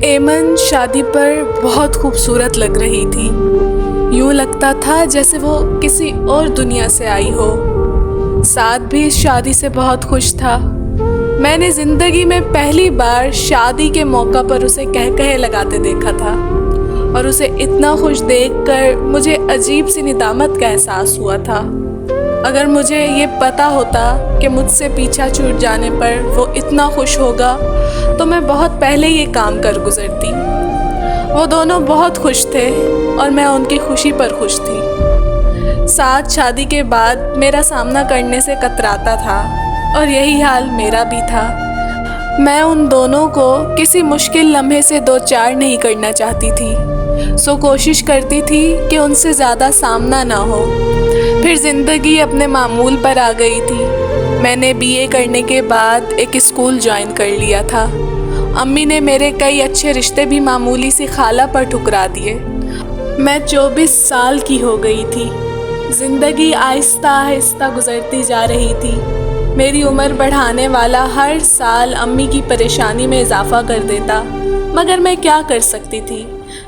ایمن شادی پر بہت خوبصورت لگ رہی تھی۔ یوں لگتا تھا جیسے وہ کسی اور دنیا سے آئی ہو۔ سعد بھی اس شادی سے بہت خوش تھا۔ میں نے زندگی میں پہلی بار شادی کے موقع پر اسے کہے لگاتے دیکھا تھا، اور اسے اتنا خوش دیکھ کر مجھے عجیب سی ندامت کا احساس ہوا تھا۔ اگر مجھے یہ پتا ہوتا کہ مجھ سے پیچھا چھوٹ جانے پر وہ اتنا خوش ہوگا تو میں بہت پہلے یہ کام کر گزرتی۔ وہ دونوں بہت خوش تھے اور میں ان کی خوشی پر خوش تھی۔ سعد شادی کے بعد میرا سامنا کرنے سے کتراتا تھا اور یہی حال میرا بھی تھا۔ میں ان دونوں کو کسی مشکل لمحے سے دوچار نہیں کرنا چاہتی تھی، سو کوشش کرتی تھی کہ ان سے زیادہ سامنا نہ ہو۔ پھر زندگی اپنے معمول پر آ گئی تھی۔ میں نے BA کرنے کے بعد ایک اسکول جوائن کر لیا تھا۔ امی نے میرے کئی اچھے رشتے بھی معمولی سی خالہ پر ٹھکرا دیے۔ میں 24 سال کی ہو گئی تھی۔ زندگی آہستہ آہستہ گزرتی جا رہی تھی۔ میری عمر بڑھانے والا ہر سال امی کی پریشانی میں اضافہ کر دیتا، مگر میں کیا کر سکتی تھی؟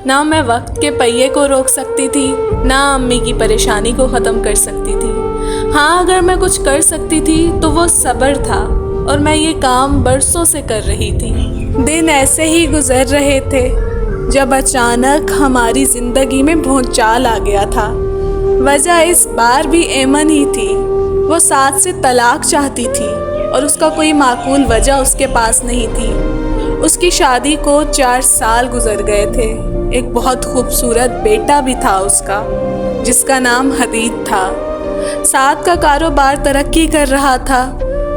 نہ میں وقت کے پہیے کو روک سکتی تھی، نہ امی کی پریشانی کو ختم کر سکتی تھی۔ ہاں، اگر میں کچھ کر سکتی تھی تو وہ صبر تھا، اور میں یہ کام برسوں سے کر رہی تھی۔ دن ایسے ہی گزر رہے تھے جب اچانک ہماری زندگی میں بھونچال آ گیا تھا۔ وجہ اس بار بھی ایمن ہی تھی۔ وہ سعد سے طلاق چاہتی تھی اور اس کا کوئی معقول وجہ اس کے پاس نہیں تھی۔ اس کی شادی کو 4 سال گزر گئے تھے۔ ایک بہت خوبصورت بیٹا بھی تھا اس کا، جس کا نام حدید تھا۔ سعد کا کاروبار ترقی کر رہا تھا۔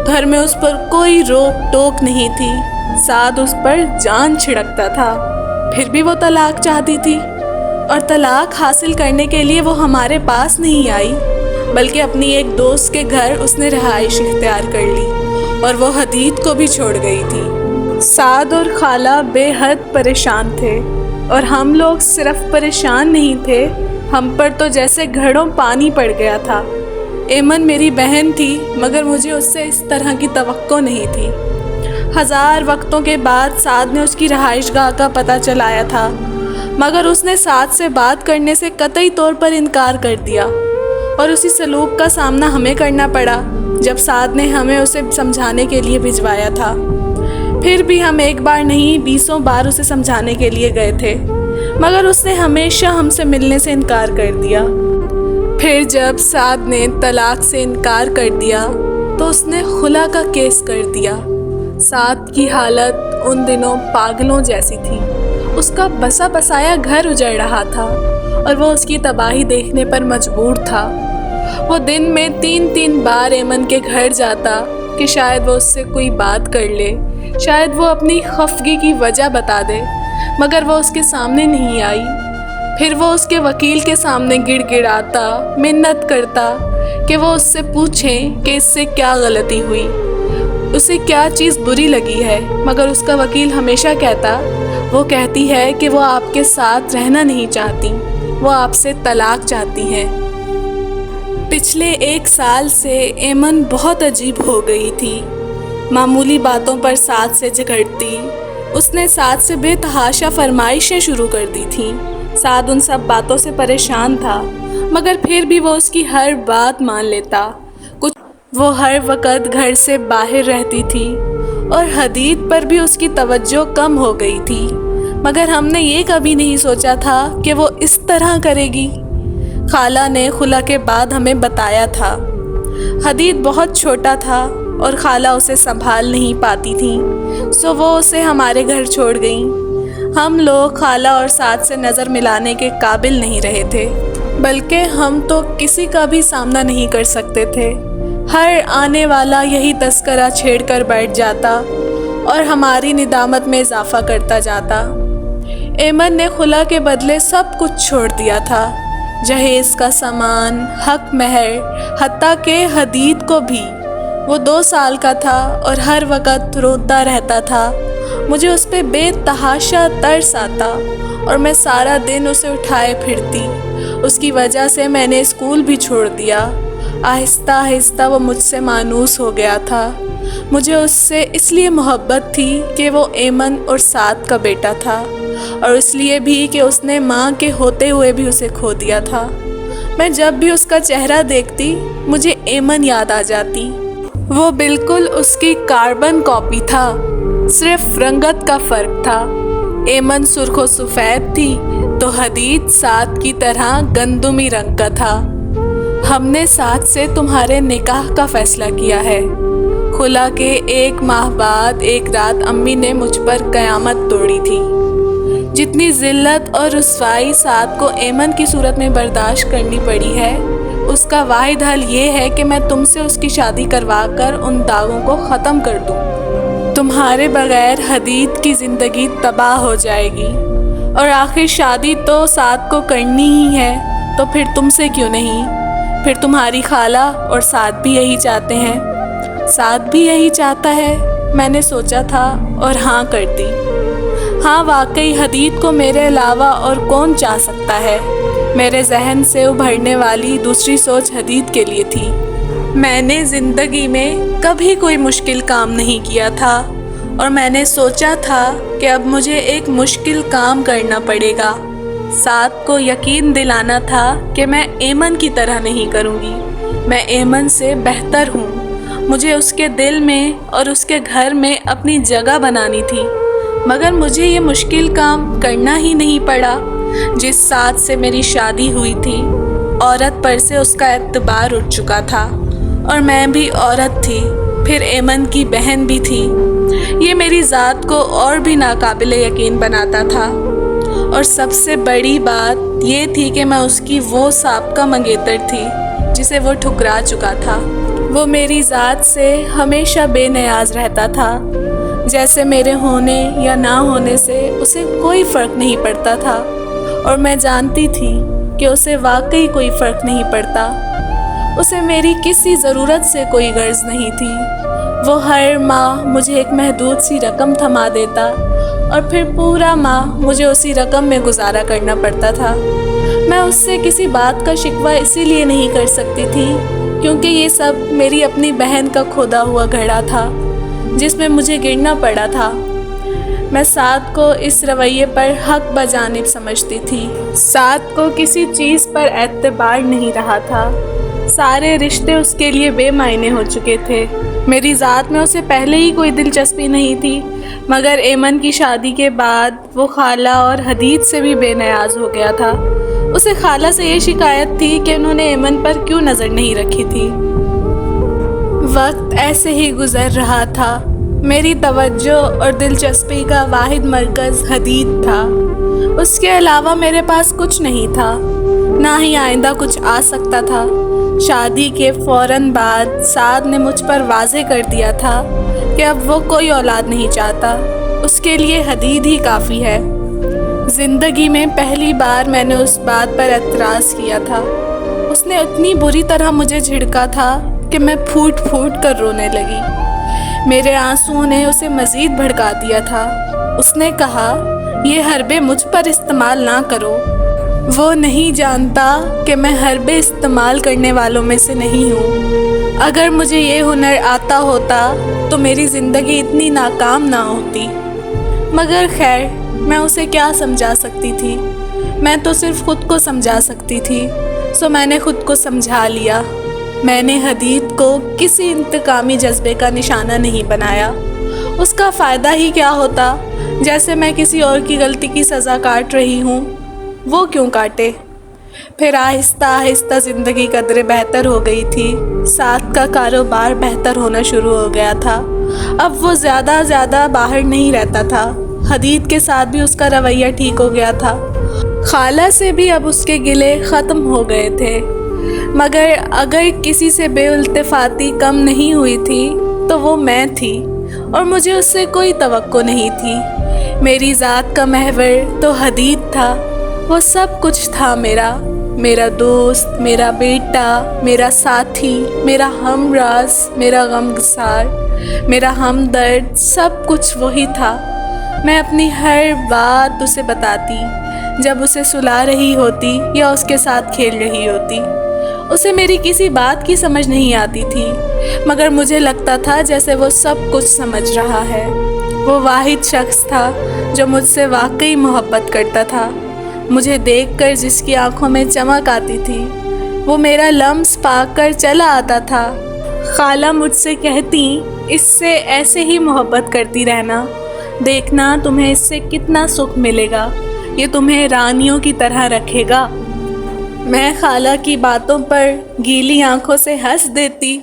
گھر میں اس پر کوئی روک ٹوک نہیں تھی۔ سعد اس پر جان چھڑکتا تھا، پھر بھی وہ طلاق چاہتی تھی، اور طلاق حاصل کرنے کے لیے وہ ہمارے پاس نہیں آئی، بلکہ اپنی ایک دوست کے گھر اس نے رہائش اختیار کر لی، اور وہ حدید کو بھی چھوڑ گئی تھی۔ سعد اور خالہ بے حد پریشان تھے، اور ہم لوگ صرف پریشان نہیں تھے، ہم پر تو جیسے گھڑوں پانی پڑ گیا تھا۔ ایمن میری بہن تھی، مگر مجھے اس سے اس طرح کی توقع نہیں تھی۔ ہزار وقتوں کے بعد سعد نے اس کی رہائش گاہ کا پتہ چلایا تھا، مگر اس نے سعد سے بات کرنے سے قطعی طور پر انکار کر دیا، اور اسی سلوک کا سامنا ہمیں کرنا پڑا جب سعد نے ہمیں اسے سمجھانے کے لیے بھجوایا تھا۔ پھر بھی ہم ایک بار نہیں 20 بار اسے سمجھانے کے لیے گئے تھے، مگر اس نے ہمیشہ ہم سے ملنے سے انکار کر دیا۔ پھر جب سعد نے طلاق سے انکار کر دیا تو اس نے خلا کا کیس کر دیا۔ سعد کی حالت ان دنوں پاگلوں جیسی تھی۔ اس کا بسا بسایا گھر اجڑ رہا تھا، اور وہ اس کی تباہی دیکھنے پر مجبور تھا۔ وہ دن میں 3 بار ایمن کے گھر جاتا کہ شاید وہ اس سے کوئی بات کر لے، شاید وہ اپنی خفگی کی وجہ بتا دے، مگر وہ اس کے سامنے نہیں آئی۔ پھر وہ اس کے وکیل کے سامنے گڑ گڑاتا، منت کرتا کہ وہ اس سے پوچھیں کہ اس سے کیا غلطی ہوئی، اسے کیا چیز بری لگی ہے، مگر اس کا وکیل ہمیشہ کہتا، وہ کہتی ہے کہ وہ آپ کے ساتھ رہنا نہیں چاہتی، وہ آپ سے طلاق چاہتی ہیں۔ پچھلے 1 سال سے ایمن بہت عجیب ہو گئی تھی۔ معمولی باتوں پر سعد سے جھگڑتی، اس نے سعد سے بے تحاشا فرمائشیں شروع کر دی تھیں۔ سعد ان سب باتوں سے پریشان تھا، مگر پھر بھی وہ اس کی ہر بات مان لیتا۔ وہ ہر وقت گھر سے باہر رہتی تھی، اور حدید پر بھی اس کی توجہ کم ہو گئی تھی، مگر ہم نے یہ کبھی نہیں سوچا تھا کہ وہ اس طرح کرے گی۔ خالہ نے خلا کے بعد ہمیں بتایا تھا۔ حدید بہت چھوٹا تھا اور خالہ اسے سنبھال نہیں پاتی تھیں، سو وہ اسے ہمارے گھر چھوڑ گئیں۔ ہم لوگ خالہ اور سعد سے نظر ملانے کے قابل نہیں رہے تھے، بلکہ ہم تو کسی کا بھی سامنا نہیں کر سکتے تھے۔ ہر آنے والا یہی تذکرہ چھیڑ کر بیٹھ جاتا اور ہماری ندامت میں اضافہ کرتا جاتا۔ ایمن نے خلا کے بدلے سب کچھ چھوڑ دیا تھا، جہیز کا سامان، حق مہر، حتیٰ کہ حدید کو بھی۔ وہ 2 سال کا تھا اور ہر وقت روتا رہتا تھا۔ مجھے اس پہ بے تحاشا ترس آتا، اور میں سارا دن اسے اٹھائے پھرتی۔ اس کی وجہ سے میں نے اسکول بھی چھوڑ دیا۔ آہستہ آہستہ وہ مجھ سے مانوس ہو گیا تھا۔ مجھے اس سے اس لیے محبت تھی کہ وہ ایمن اور سعد کا بیٹا تھا، اور اس لیے بھی کہ اس نے ماں کے ہوتے ہوئے بھی اسے کھو دیا تھا۔ میں جب بھی اس کا چہرہ دیکھتی مجھے ایمن یاد آ جاتی۔ وہ بالکل اس کی کاربن کاپی تھا، صرف رنگت کا فرق تھا۔ ایمن سرخ و سفید تھی تو حدید سعد کی طرح گندمی رنگ کا تھا۔ ہم نے سعد سے تمہارے نکاح کا فیصلہ کیا ہے۔ خلا کے 1 ماہ بعد ایک رات امی نے مجھ پر قیامت توڑی تھی۔ جتنی ذلت اور رسوائی سعد کو ایمن کی صورت میں برداشت کرنی پڑی ہے، اس کا واحد حل یہ ہے کہ میں تم سے اس کی شادی کروا کر ان داغوں کو ختم کر دوں۔ تمہارے بغیر حدید کی زندگی تباہ ہو جائے گی، اور آخر شادی تو سعد کو کرنی ہی ہے، تو پھر تم سے کیوں نہیں؟ پھر تمہاری خالہ اور سعد بھی یہی چاہتے ہیں۔ سعد بھی یہی چاہتا ہے، میں نے سوچا تھا اور ہاں کر دی۔ ہاں واقعی حدید کو میرے علاوہ اور کون چاہ سکتا ہے؟ میرے ذہن سے ابھرنے والی دوسری سوچ حدید کے لیے تھی۔ میں نے زندگی میں کبھی کوئی مشکل کام نہیں کیا تھا، اور میں نے سوچا تھا کہ اب مجھے ایک مشکل کام کرنا پڑے گا۔ سعد کو یقین دلانا تھا کہ میں ایمن کی طرح نہیں کروں گی، میں ایمن سے بہتر ہوں۔ مجھے اس کے دل میں اور اس کے گھر میں اپنی جگہ بنانی تھی، مگر مجھے یہ مشکل کام کرنا ہی نہیں پڑا۔ جس سعد سے میری شادی ہوئی تھی، عورت پر سے اس کا اعتبار اٹھ چکا تھا، اور میں بھی عورت تھی، پھر ایمن کی بہن بھی تھی۔ یہ میری ذات کو اور بھی ناقابل یقین بناتا تھا، اور سب سے بڑی بات یہ تھی کہ میں اس کی وہ سابقہ منگیتر تھی جسے وہ ٹھکرا چکا تھا۔ وہ میری ذات سے ہمیشہ بے نیاز رہتا تھا، جیسے میرے ہونے یا نہ ہونے سے اسے کوئی فرق نہیں پڑتا تھا، اور میں جانتی تھی کہ اسے واقعی کوئی فرق نہیں پڑتا۔ اسے میری کسی ضرورت سے کوئی غرض نہیں تھی۔ وہ ہر ماہ مجھے ایک محدود سی رقم تھما دیتا، اور پھر پورا ماہ مجھے اسی رقم میں گزارا کرنا پڑتا تھا۔ میں اس سے کسی بات کا شکوہ اسی لیے نہیں کر سکتی تھی کیونکہ یہ سب میری اپنی بہن کا کھودا ہوا گھڑا تھا جس میں مجھے گرنا پڑا تھا۔ میں سعد کو اس رویے پر حق بجانب سمجھتی تھی۔ سعد کو کسی چیز پر اعتبار نہیں رہا تھا، سارے رشتے اس کے لیے بے معنی ہو چکے تھے۔ میری ذات میں اسے پہلے ہی کوئی دلچسپی نہیں تھی، مگر ایمن کی شادی کے بعد وہ خالہ اور حدید سے بھی بے نیاز ہو گیا تھا۔ اسے خالہ سے یہ شکایت تھی کہ انہوں نے ایمن پر کیوں نظر نہیں رکھی تھی۔ وقت ایسے ہی گزر رہا تھا۔ میری توجہ اور دلچسپی کا واحد مرکز حدید تھا۔ اس کے علاوہ میرے پاس کچھ نہیں تھا، نہ ہی آئندہ کچھ آ سکتا تھا۔ شادی کے فوراً بعد سعد نے مجھ پر واضح کر دیا تھا کہ اب وہ کوئی اولاد نہیں چاہتا، اس کے لیے حدید ہی کافی ہے۔ زندگی میں پہلی بار میں نے اس بات پر اعتراض کیا تھا۔ اس نے اتنی بری طرح مجھے جھڑکا تھا کہ میں پھوٹ پھوٹ کر رونے لگی۔ میرے آنسوؤں نے اسے مزید بھڑکا دیا تھا۔ اس نے کہا، یہ حربے مجھ پر استعمال نہ کرو۔ وہ نہیں جانتا کہ میں حربے استعمال کرنے والوں میں سے نہیں ہوں۔ اگر مجھے یہ ہنر آتا ہوتا تو میری زندگی اتنی ناکام نہ ہوتی، مگر خیر میں اسے کیا سمجھا سکتی تھی؟ میں تو صرف خود کو سمجھا سکتی تھی، سو میں نے خود کو سمجھا لیا۔ میں نے حدید کو کسی انتقامی جذبے کا نشانہ نہیں بنایا۔ اس کا فائدہ ہی کیا ہوتا؟ جیسے میں کسی اور کی غلطی کی سزا کاٹ رہی ہوں، وہ کیوں کاٹے؟ پھر آہستہ آہستہ زندگی قدرے بہتر ہو گئی تھی۔ سعد کا کاروبار بہتر ہونا شروع ہو گیا تھا۔ اب وہ زیادہ باہر نہیں رہتا تھا۔ حدید کے ساتھ بھی اس کا رویہ ٹھیک ہو گیا تھا۔ خالہ سے بھی اب اس کے گلے ختم ہو گئے تھے، مگر اگر کسی سے بے التفاتی کم نہیں ہوئی تھی تو وہ میں تھی، اور مجھے اس سے کوئی توقع نہیں تھی۔ میری ذات کا محور تو حدید تھا، وہ سب کچھ تھا میرا دوست، میرا بیٹا، میرا ساتھی، میرا ہمراز، میرا غمگسار، میرا ہمدرد، سب کچھ وہی تھا۔ میں اپنی ہر بات اسے بتاتی جب اسے سلا رہی ہوتی یا اس کے ساتھ کھیل رہی ہوتی۔ اسے میری کسی بات کی سمجھ نہیں آتی تھی، مگر مجھے لگتا تھا جیسے وہ سب کچھ سمجھ رہا ہے۔ وہ واحد شخص تھا جو مجھ سے واقعی محبت کرتا تھا۔ مجھے دیکھ کر جس کی آنکھوں میں چمک آتی تھی، وہ میرا لمس پا کر چلا آتا تھا۔ خالہ مجھ سے کہتی، اس سے ایسے ہی محبت کرتی رہنا، دیکھنا تمہیں اس سے کتنا سکھ ملے گا، یہ تمہیں رانیوں کی طرح رکھے گا۔ میں خالہ کی باتوں پر گیلی آنکھوں سے ہنس دیتی